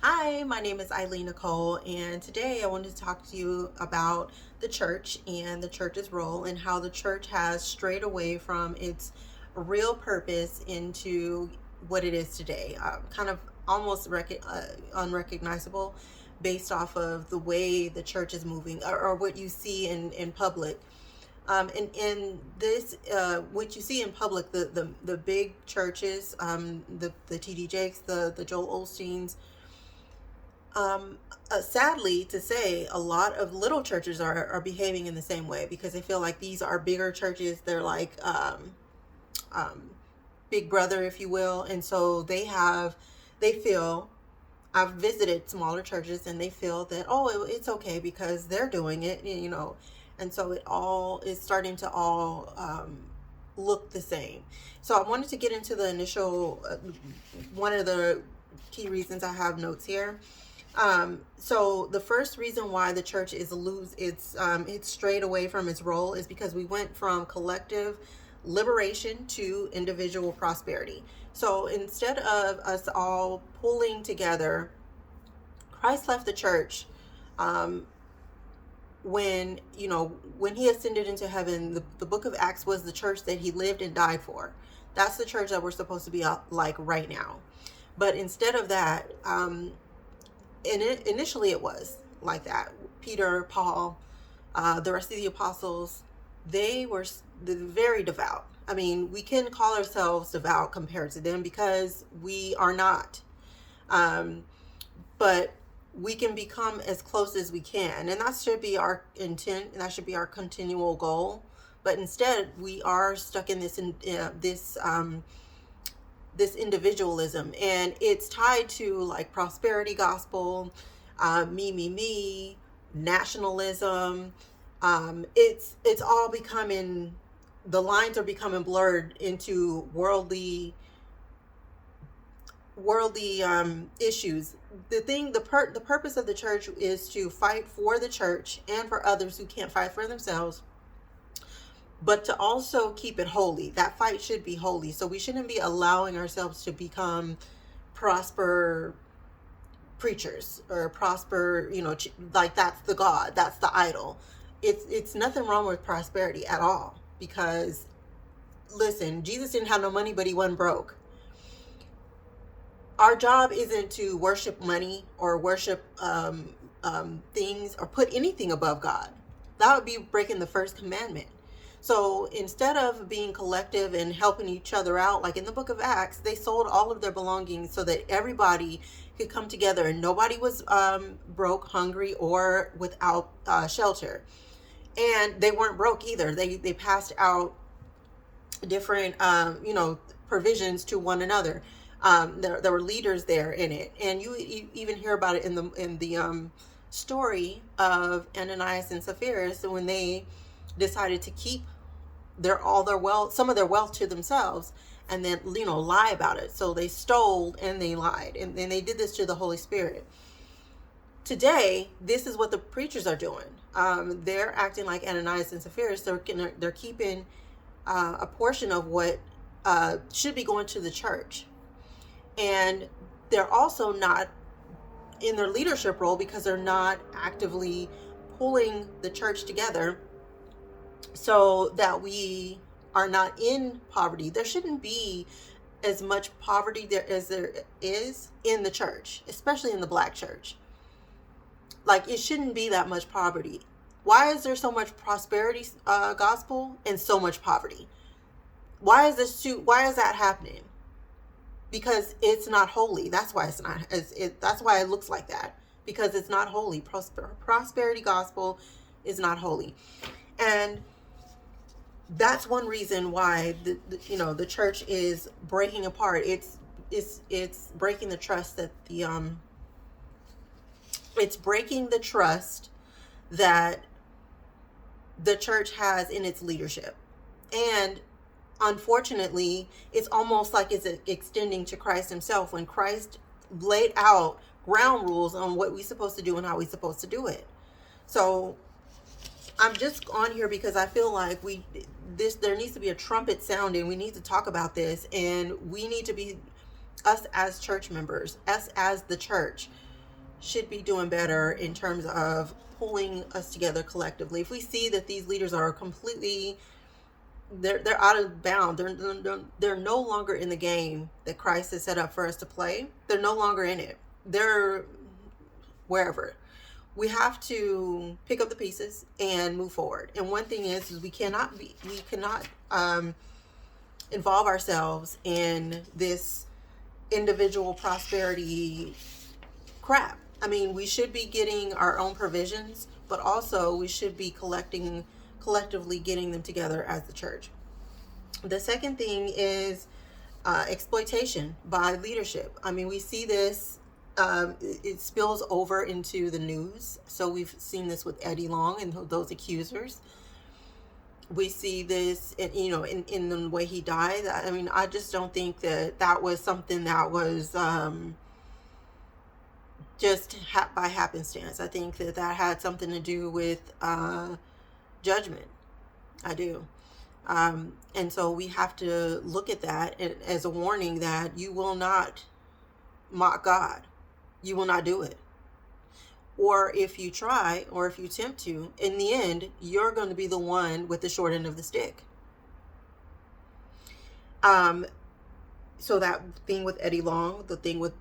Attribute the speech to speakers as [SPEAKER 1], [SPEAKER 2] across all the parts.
[SPEAKER 1] Hi, my name is Eileen Nicole, and today I wanted to talk to you about the church and the church's role and how the church has strayed away from its real purpose into what it is today. Kind of almost unrecognizable based off of the way the church is moving or what you see in public. And this, what you see in public, the big churches, the TD Jakes, the Joel Osteens, um, sadly to say, a lot of little churches are behaving in the same way because they feel like these are bigger churches. They're like um, big brother, if you will. And so they feel, I've visited smaller churches and they feel that, oh, it's okay because they're doing it. And so it all is starting to all look the same. So I wanted to get into the initial, one of the key reasons I have notes here. So the first reason why the church is it's strayed away from its role is because we went from collective liberation to individual prosperity. So instead of us all pulling together, Christ left the church um, when he ascended into heaven. The book of Acts was the church that he lived and died for. That's the church that we're supposed to be like right now. But instead of that, initially it was like that. Peter, Paul, the rest of the apostles, they were very devout. I mean, we can call ourselves devout compared to them because we are not. Um, but we can become as close as we can, and that should be our intent, and that should be our continual goal. But instead, we are stuck in this individualism, and it's tied to like prosperity gospel, me, nationalism. It's all becoming, the lines are becoming blurred into worldly issues. The purpose of the church is to fight for the church and for others who can't fight for themselves, but to also keep it holy. That fight should be holy. So we shouldn't be allowing ourselves to become prosper preachers or prosper, like that's the God, that's the idol. It's nothing wrong with prosperity at all because listen, Jesus didn't have no money, but he wasn't broke. Our job isn't to worship money or worship things or put anything above God. That would be breaking the first commandment. So instead of being collective and helping each other out, like in the book of Acts, they sold all of their belongings so that everybody could come together and nobody was broke, hungry, or without shelter. And they weren't broke either. They passed out different, provisions to one another. There were leaders there in it, and you even hear about it in the story of Ananias and Sapphira when they decided to keep their wealth, some of their wealth to themselves, and then lie about it. So they stole and they lied, and they did this to the Holy Spirit. Today, this is what the preachers are doing. They're acting like Ananias and Sapphira. They're keeping a portion of what should be going to the church, and they're also not in their leadership role because they're not actively pulling the church together so that we are not in poverty. There shouldn't be as much poverty there as there is in the church, especially in the black church. Like, it shouldn't be that much poverty. Why is there so much prosperity gospel and so much poverty? Why is that happening? Because it's not holy. That's why it's not. That's why it looks like that, because it's not holy. Prosperity gospel is not holy, and that's one reason why the church is breaking apart. It's breaking the trust that it's breaking the trust that the church has in its leadership, and unfortunately, it's almost like it's extending to Christ himself when Christ laid out ground rules on what we're supposed to do and how we're supposed to do it. So I'm just on here because I feel like there needs to be a trumpet sounding. We need to talk about this, and we need to be, us as church members, us as the church. should be doing better in terms of pulling us together collectively. If we see that these leaders are completely, they're out of bound, they're no longer in the game that Christ has set up for us to play. They're no longer in it. They're wherever. We have to pick up the pieces and move forward. And one thing is we cannot involve ourselves in this individual prosperity crap. I mean, we should be getting our own provisions, but also we should be collectively getting them together as the church. The second thing is exploitation by leadership. I mean, we see this, it spills over into the news. So we've seen this with Eddie Long and those accusers. We see this, in the way he died. I mean, I just don't think that was something that was just by happenstance. I think that had something to do with judgment. I do. And so we have to look at that as a warning that you will not mock God. You will not do it. Or if you try, or if you attempt to, in the end, you're going to be the one with the short end of the stick. So that thing with Eddie Long, the thing with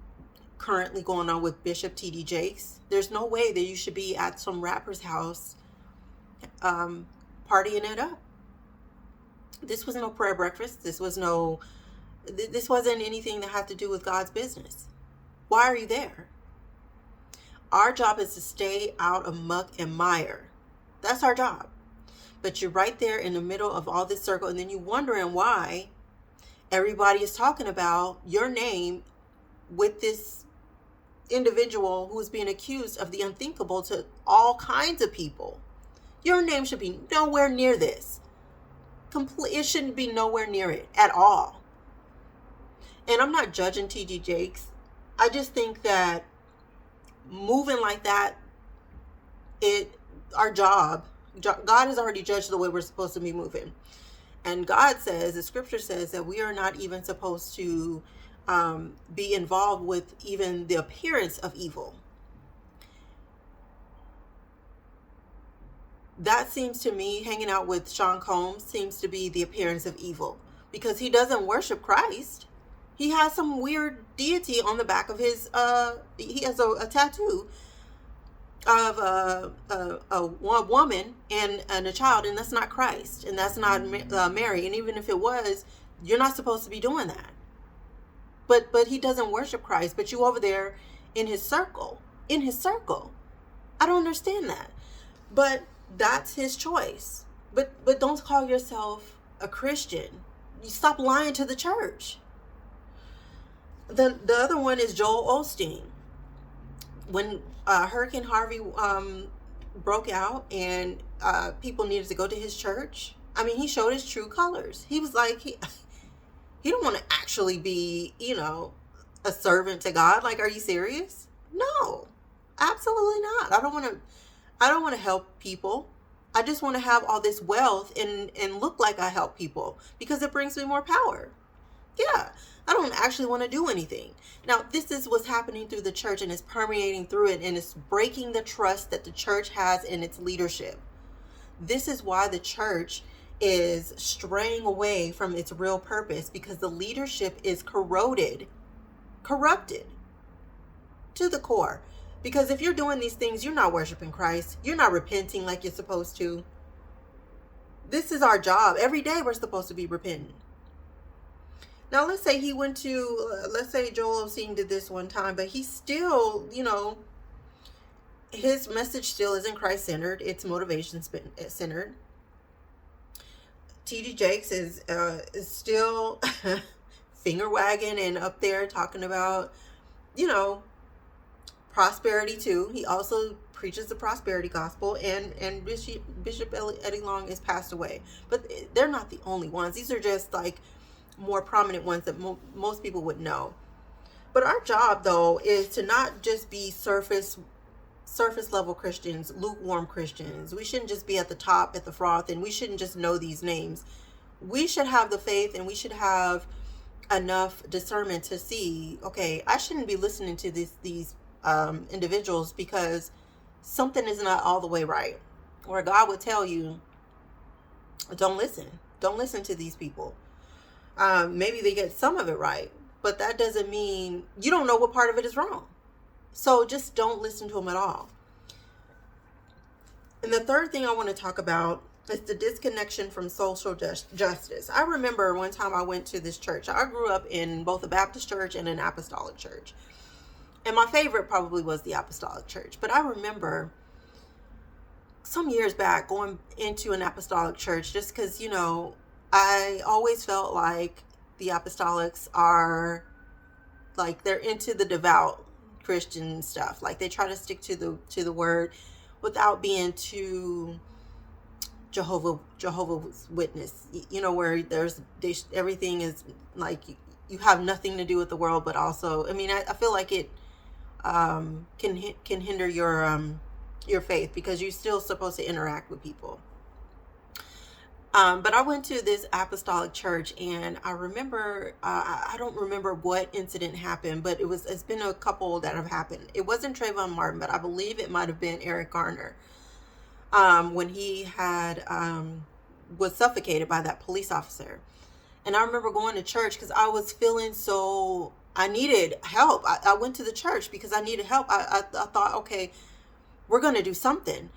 [SPEAKER 1] currently going on with Bishop T.D. Jakes, there's no way that you should be at some rapper's house partying it up. This was no prayer breakfast. This wasn't anything that had to do with God's business. Why are you there? Our job is to stay out of muck and mire. That's our job. But you're right there in the middle of all this circle, and then you're wondering why everybody is talking about your name with this individual who is being accused of the unthinkable to all kinds of people. Your name should be nowhere near this. It shouldn't be nowhere near it at all. And I'm not judging T.D. Jakes. I just think that moving like that, our job, God has already judged the way we're supposed to be moving. And God says, the scripture says that we are not even supposed to be involved with even the appearance of evil. That seems to me, hanging out with Sean Combs seems to be the appearance of evil, because he doesn't worship Christ. He has some weird deity on the back of his, he has a tattoo of a woman and a child, and that's not Christ, and that's not Mary. And even if it was, you're not supposed to be doing that. But he doesn't worship Christ, but you over there in his circle. I don't understand that. But that's his choice. But don't call yourself a Christian. You stop lying to the church. The other one is Joel Osteen. When Hurricane Harvey broke out and people needed to go to his church, I mean, he showed his true colors. He was like, he don't want to actually be, a servant to God. Like, are you serious? No, absolutely not. I don't want to help people. I just want to have all this wealth and look like I help people because it brings me more power. Yeah, I don't actually want to do anything. Now, this is what's happening through the church, and it's permeating through it, and it's breaking the trust that the church has in its leadership. This is why the church is straying away from its real purpose, because the leadership is corrupted to the core. Because if you're doing these things, you're not worshiping Christ. You're not repenting like you're supposed to. This is our job. Every day we're supposed to be repenting. Now, let's say he went to, let's say Joel Osteen did this one time, but he still, his message still isn't Christ-centered. It's motivation-centered. T.D. Jakes is still finger-wagging and up there talking about, prosperity too. He also preaches the prosperity gospel, and Bishop Eddie Long has passed away. But they're not the only ones. These are just like more prominent ones that most people would know. But our job, though, is to not just be surface level Christians, lukewarm Christians. We shouldn't just be at the top, at the froth, and we shouldn't just know these names. We should have the faith, and we should have enough discernment to see, okay, I shouldn't be listening to these individuals, because something is not all the way right, or God would tell you, don't listen to these people. Maybe they get some of it right, but that doesn't mean you don't know what part of it is wrong. So just don't listen to them at all. And the third thing I want to talk about is the disconnection from social justice. I remember one time I went to this church. I grew up in both a Baptist church and an apostolic church. And my favorite probably was the apostolic church. But I remember some years back going into an apostolic church just because, I always felt like the apostolics are like, they're into the devout Christian stuff. Like they try to stick to the word without being too Jehovah's Witness, where everything is like you have nothing to do with the world, but also, I feel like it can hinder your faith, because you're still supposed to interact with people. But I went to this apostolic church, and I remember, I don't remember what incident happened, but it's been a couple that have happened. It wasn't Trayvon Martin, but I believe it might have been Eric Garner. When he had was suffocated by that police officer. And I remember going to church because I was feeling I needed help. I went to the church because I needed help. I thought, okay, we're going to do something.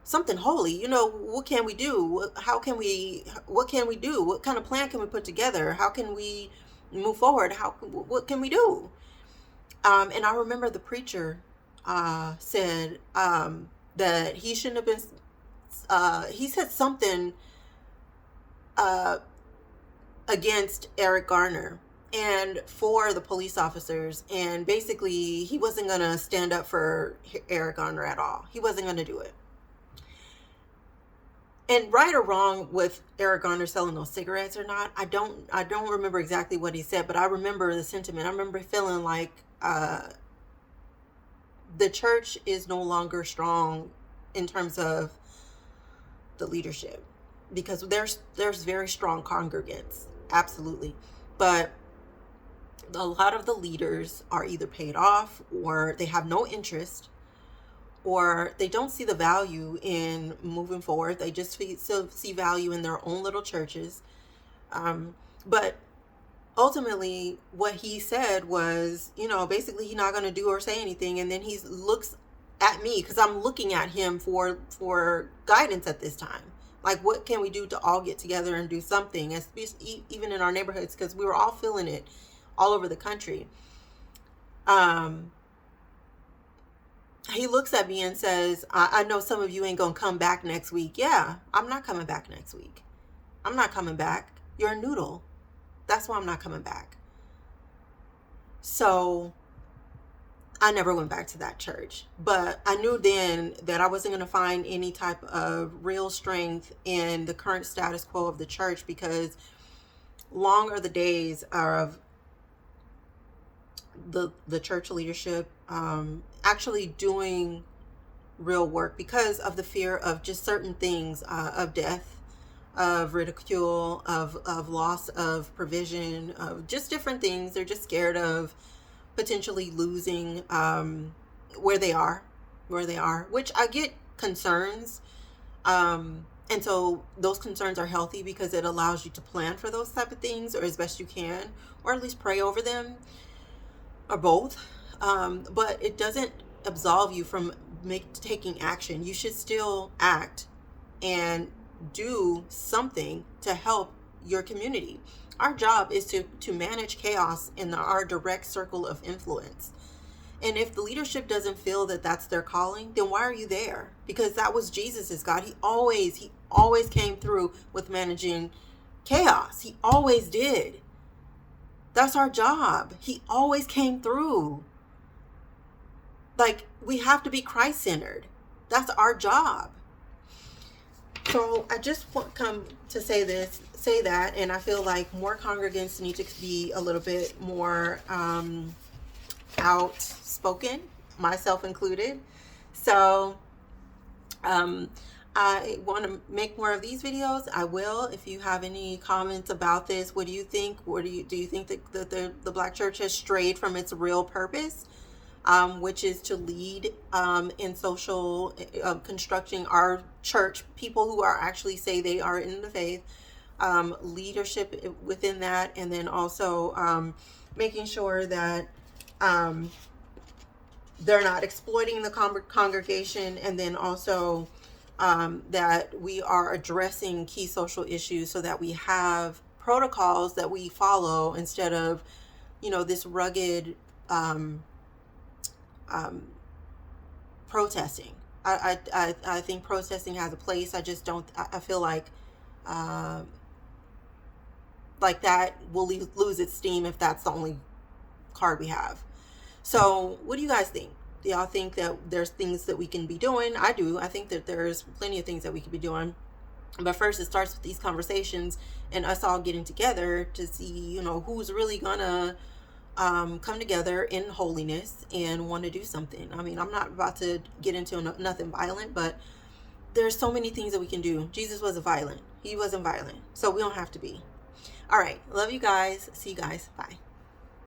[SPEAKER 1] Something holy. What can we do? What can we do? What kind of plan can we put together? How can we move forward? What can we do? And I remember the preacher said that he shouldn't have been, he said something against Eric Garner and for the police officers. And basically, he wasn't going to stand up for Eric Garner at all. He wasn't going to do it. And right or wrong with Eric Garner selling those cigarettes or not, I don't remember exactly what he said, but I remember the sentiment. I remember feeling like the church is no longer strong in terms of the leadership, because there's very strong congregants, absolutely, but a lot of the leaders are either paid off, or they have no interest, or they don't see the value in moving forward. They just see value in their own little churches. But ultimately, what he said was, basically he's not going to do or say anything. And then he looks at me, because I'm looking at him for guidance at this time. Like, what can we do to all get together and do something, even in our neighborhoods, because we were all feeling it all over the country. He looks at me and says, I know some of you ain't going to come back next week. Yeah, I'm not coming back next week. I'm not coming back. You're a noodle. That's why I'm not coming back. So I never went back to that church. But I knew then that I wasn't going to find any type of real strength in the current status quo of the church, because long are the days of the church leadership actually doing real work, because of the fear of just certain things, of death, of ridicule, of loss of provision, of just different things. They're just scared of potentially losing where they are, which I get concerns. And so those concerns are healthy, because it allows you to plan for those type of things, or as best you can, or at least pray over them, or both. But it doesn't absolve you from taking action. You should still act and do something to help your community. Our job is to manage chaos in our direct circle of influence. And if the leadership doesn't feel that that's their calling, then why are you there? Because that was Jesus's God. He always came through with managing chaos. He always did. That's our job. He always came through. Like, we have to be Christ-centered. That's our job. So I just come to say that, and I feel like more congregants need to be a little bit more outspoken, myself included. So I want to make more of these videos. I will. If you have any comments about this, what do you think? Do you think that the Black church has strayed from its real purpose? which is to lead in social constructing our church, people who are actually say they are in the faith, leadership within that, and then also making sure that they're not exploiting the congregation, and then also that we are addressing key social issues so that we have protocols that we follow instead of, this rugged protesting. I think protesting has a place. I just don't. I feel like that will lose its steam if that's the only card we have. So what do you guys think? Do y'all think that there's things that we can be doing? I do. I think that there's plenty of things that we could be doing. But first, it starts with these conversations and us all getting together to see, who's really gonna come together in holiness and want to do something. I mean, I'm not about to get into nothing violent, but there's so many things that we can do. Jesus wasn't violent. He wasn't violent. So we don't have to be. All right. Love you guys. See you guys. Bye.